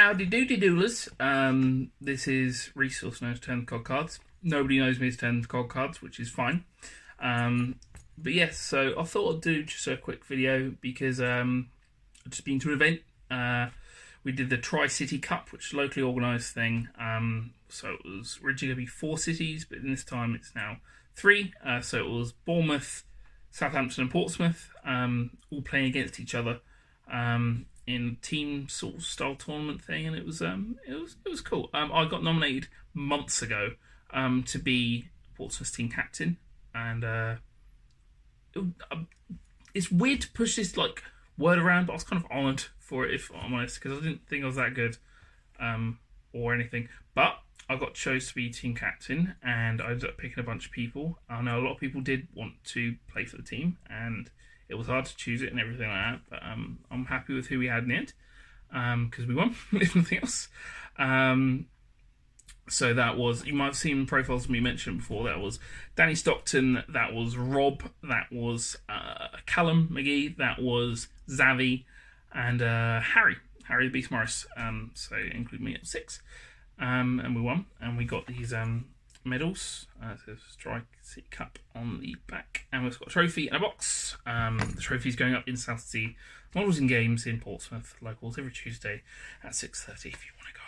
Howdy doody doolers. This is Reese, also known as Turn Cod Cards. Nobody knows me as Turn Cod Cards, which is fine. But yes, so I thought I'd do just a quick video because I've just been to an event. We did the Tri-City Cup, which is a locally organised thing. So it was originally going to be 4 cities, but in this time it's now 3. So it was Bournemouth, Southampton and Portsmouth, all playing against each other. In team sort of style tournament thing, and it was cool. I got nominated months ago to be Portsmouth's team captain, and it's weird to push this like word around, but I was kind of honoured for it, if I'm honest, because I didn't think I was that good or anything. But I got chose to be team captain, and I ended up picking a bunch of people. I know a lot of people did want to play for the team, and it was hard to choose it and everything like that, but I'm happy with who we had in the end, because we won, if nothing else. So that was, you might have seen profiles me mentioned before, that was Danny Stockton, that was Rob, that was Callum, Magee, that was Zavvi, and Harry the Beast Morris, so include me at 6. And we won, and we got these medals. It says Tri-City Cup on the back, and we've got a trophy and a box. The trophy's going up in South Sea Models and Games in Portsmouth, locals every Tuesday at 6:30 if you want to go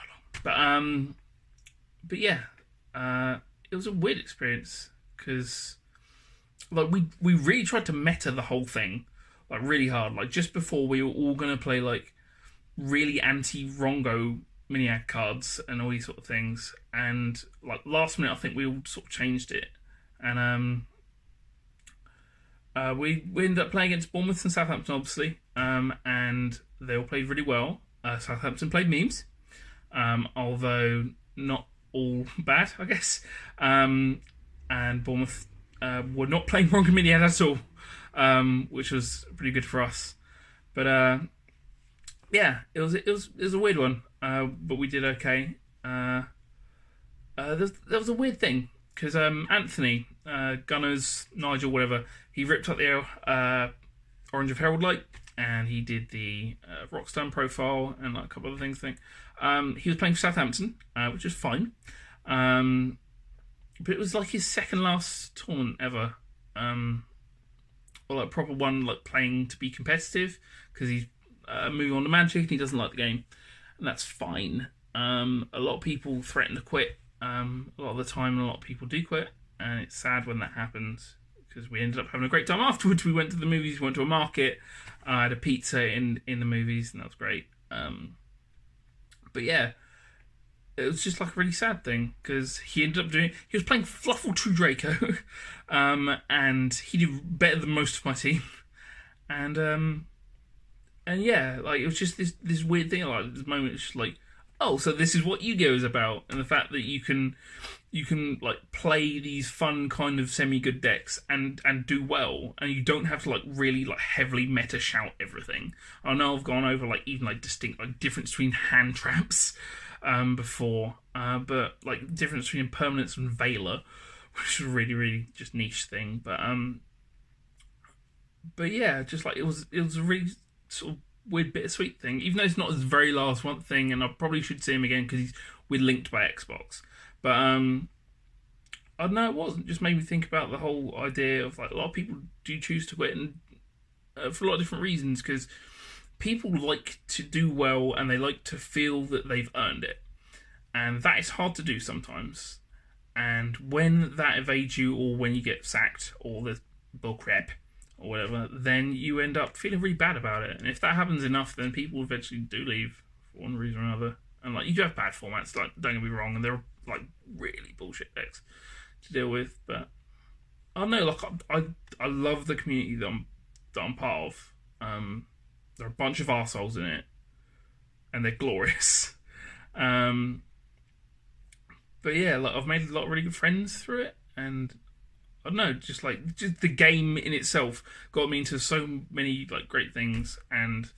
along. But yeah, it was a weird experience because like we really tried to meta the whole thing like really hard. Like just before we were all gonna play like really anti-Rongo mini-ag cards and all these sort of things, and like last minute I think we all sort of changed it, and we ended up playing against Bournemouth and Southampton obviously, and they all played really well. Southampton played memes, although not all bad, I guess, and Bournemouth were not playing Rongo mini-ag at all, which was pretty good for us. But yeah, it was a weird one. But we did okay. There was a weird thing because Anthony, Gunners, Nigel, whatever, he ripped up the Orange of Herald Light, and he did the Rockstone profile and like a couple other things. He was playing for Southampton, which was fine. But it was like his second last tournament ever, or like proper one, like playing to be competitive because he's moving on to Magee and he doesn't like the game. And that's fine. A lot of people threaten to quit a lot of the time, and a lot of people do quit, and it's sad when that happens because we ended up having a great time afterwards. We went to the movies, we went to a market, I had a pizza in the movies, and that was great. But yeah, it was just like a really sad thing because he was playing Fluffle True Draco, and he did better than most of my team, and yeah, like it was just this weird thing. Like this moment, it's just like, oh, so this is what Yu-Gi-Oh is about, and the fact that you can like play these fun kind of semi-good decks and do well, and you don't have to like really like heavily meta shout everything. I know I've gone over like even like distinct like difference between hand traps before, but like difference between Impermanence and Veiler, which is a really just niche thing. But yeah, just like it was a really sort of weird bittersweet thing, even though it's not his very last one thing, and I probably should see him again because we're linked by Xbox. But I don't know, it wasn't just made me think about the whole idea of like a lot of people do choose to quit, and for a lot of different reasons, because people like to do well and they like to feel that they've earned it, and that is hard to do sometimes. And when that evades you, or when you get sacked, or the bullcrap or whatever, then you end up feeling really bad about it. And if that happens enough, then people eventually do leave for one reason or another. And like you do have bad formats, like don't get me wrong, and they're like really bullshit decks to deal with. But I don't know, like I love the community that I'm part of. There are a bunch of arseholes in it, and they're glorious. But yeah, like I've made a lot of really good friends through it, and I don't know, just the game in itself got me into so many like great things, and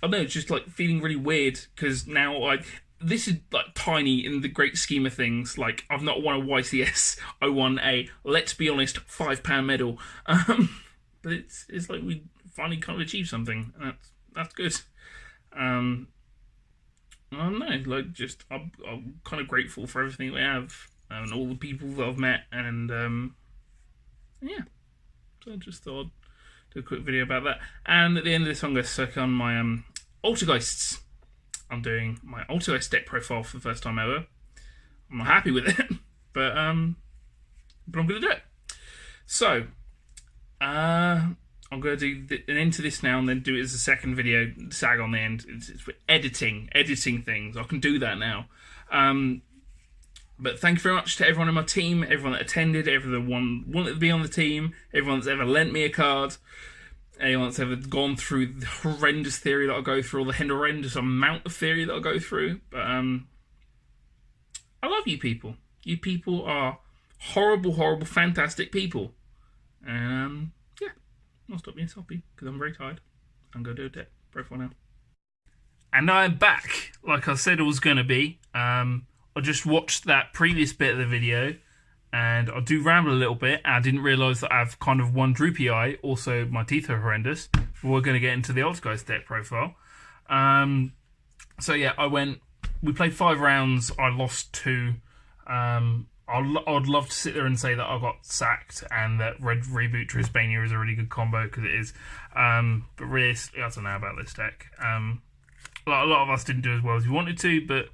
I don't know, just like feeling really weird because now like this is like tiny in the great scheme of things. Like I've not won a YCS, I won a, let's be honest, £5 medal. But it's like we finally kind of achieved something, and that's good. I don't know, like just I'm kind of grateful for everything we have and all the people that I've met, and yeah. So I just thought I'd do a quick video about that. And at the end of this, I'm going to suck on my Altergeists. I'm doing my Altergeist deck profile for the first time ever. I'm not happy with it, but I'm going to do it. So, I'm going to do an end to this now and then do it as a second video, sag on the end. It's for editing things. I can do that now. But thank you very much to everyone in my team, everyone that attended, everyone that wanted to be on the team, everyone that's ever lent me a card, anyone that's ever gone through the horrendous theory that I go through, or the horrendous amount of theory that I go through. But I love you people. You people are horrible, horrible, fantastic people. And yeah, I'll stop being soppy because I'm very tired. I'm going to do a deck profile now. And I'm back, like I said I was going to be. I just watched that previous bit of the video, and I do ramble a little bit. And I didn't realise that I have kind of one droopy eye. Also, my teeth are horrendous. But we're going to get into the Altergeist deck profile. So yeah, we played 5 rounds. I lost 2. I'd love to sit there and say that I got sacked and that Red Reboot Trisbania is a really good combo, because it is. But realistically, I don't know about this deck. A lot of us didn't do as well as we wanted to, but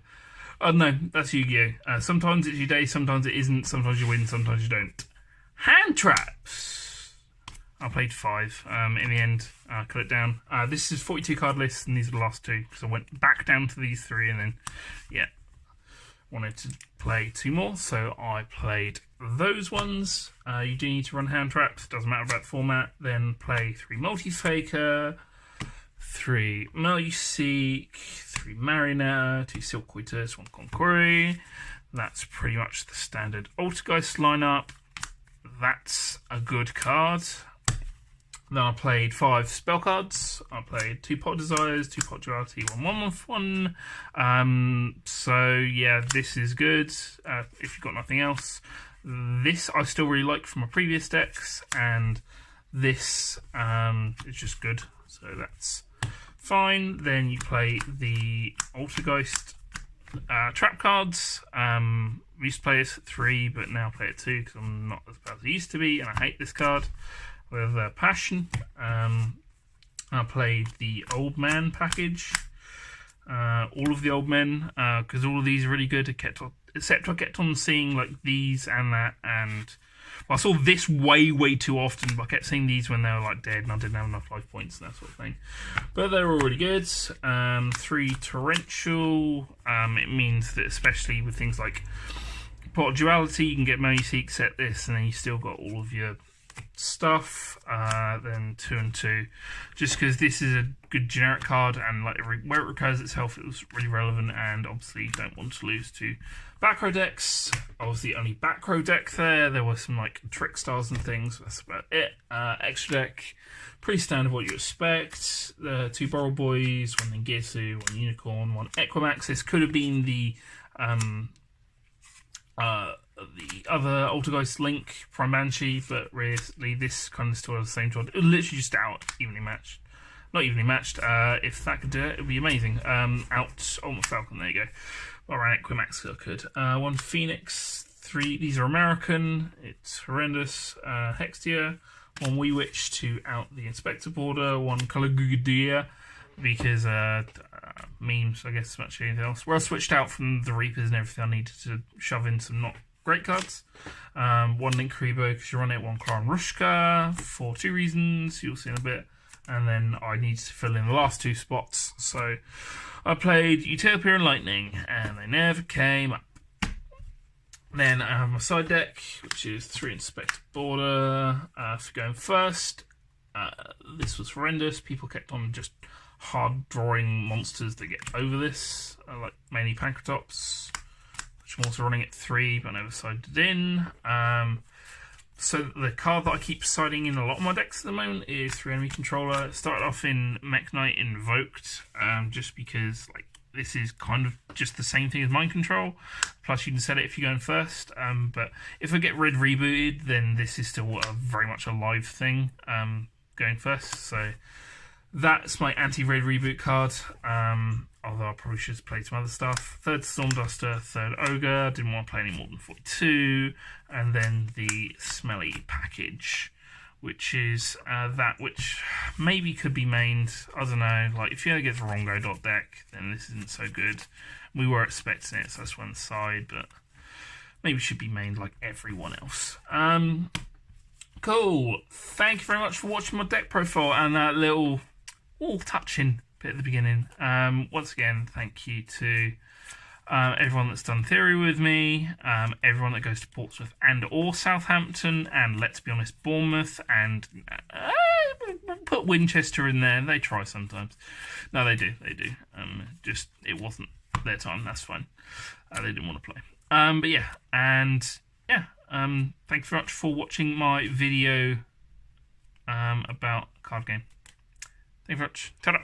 I don't know, that's Yu-Gi-Oh! Sometimes it's your day, sometimes it isn't, sometimes you win, sometimes you don't. Hand traps! I played 5. In the end, I cut it down. This is 42 card list, and these are the last 2, because I went back down to these 3, and then, yeah, wanted to play 2 more, so I played those ones. You do need to run hand traps, doesn't matter about the format. Then play 3 Multi-Faker, 3 Meluseek, 3 Marionetta, 2 Silkwooters, 1 Conqueror. That's pretty much the standard Altergeist lineup. That's a good card. Then I played 5 spell cards. I played 2 Pot Desires, 2 Pot Duality, 1/1/1. So yeah, this is good. If you've got nothing else, this I still really like from my previous decks, and this is just good. So that's fine. Then you play the Altergeist trap cards. We used to play this at 3, but now play it 2 because I'm not as bad as I used to be, and I hate this card with passion. I played the Old Man package, all of the Old Men, because all of these are really good, except I kept on seeing like these and that, and well, I saw this way too often, but I kept seeing these when they were like dead and I didn't have enough life points and that sort of thing. But they were all really good. 3 Torrential. It means that especially with things like Pot Duality, you can get Meluseek, set this, and then you still got all of your stuff. Then 2 and 2, just because this is a good generic card, and like where it recurs itself, it was really relevant, and obviously you don't want to lose to back row decks. I was the only back row deck there were some like trick stars and things, that's about it. Extra deck, pretty standard what you expect. 2 Borrow Boys, 1 Ningetsu, 1 Unicorn, 1 Equimax. This could have been the other Altergeist Link, Prime Banshee, but realistically this kind of still has the same job. It was literally just out evenly matched. Not evenly matched. If that could do it, it would be amazing. Out Ultimate Falcon, there you go. Or an Equimax could. 1 Phoenix, 3, these are American, it's horrendous. Hextia, 1 Wee Witch to out the Inspector border, 1 Calagudia, because memes, I guess, as much as anything else. Where I switched out from the Reapers and everything, I needed to shove in some not great cards. 1 Link Rebo, because you run it, 1 Clara Rushka, for 2 reasons, you'll see in a bit. And then I needed to fill in the last 2 spots, so I played Utopia and Lightning, and they never came up. Then I have my side deck, which is 3 Inspector border. For going first, this was horrendous. People kept on just hard drawing monsters that get over this, like mainly Pancratops, which I'm also running at 3, but I never sided in. So the card that I keep siding in a lot of my decks at the moment is 3 Enemy Controller. It started off in Mech Knight Invoked, just because like this is kind of just the same thing as Mind Control. Plus you can set it if you're going first. But if I get Red rebooted, then this is still very much a live thing, going first. So That's my anti-red reboot card. Although I probably should have played some other stuff. Third Stormduster, third Ogre. Didn't want to play any more than 42. And then the Smelly package, which is that which maybe could be mained. I don't know. Like, if you ever get the Rongo dot deck, then this isn't so good. We were expecting it, so that's one side, but maybe should be mained like everyone else. Cool. Thank you very much for watching my deck profile and that little touching bit at the beginning. Once again, thank you to everyone that's done theory with me, everyone that goes to Portsmouth and or Southampton, and let's be honest, Bournemouth, and put Winchester in there. They try sometimes. No, they do. Just it wasn't their time. That's fine. They didn't want to play. But yeah, and yeah. Thanks very much for watching my video about card game. Thank you very much. Ta-da!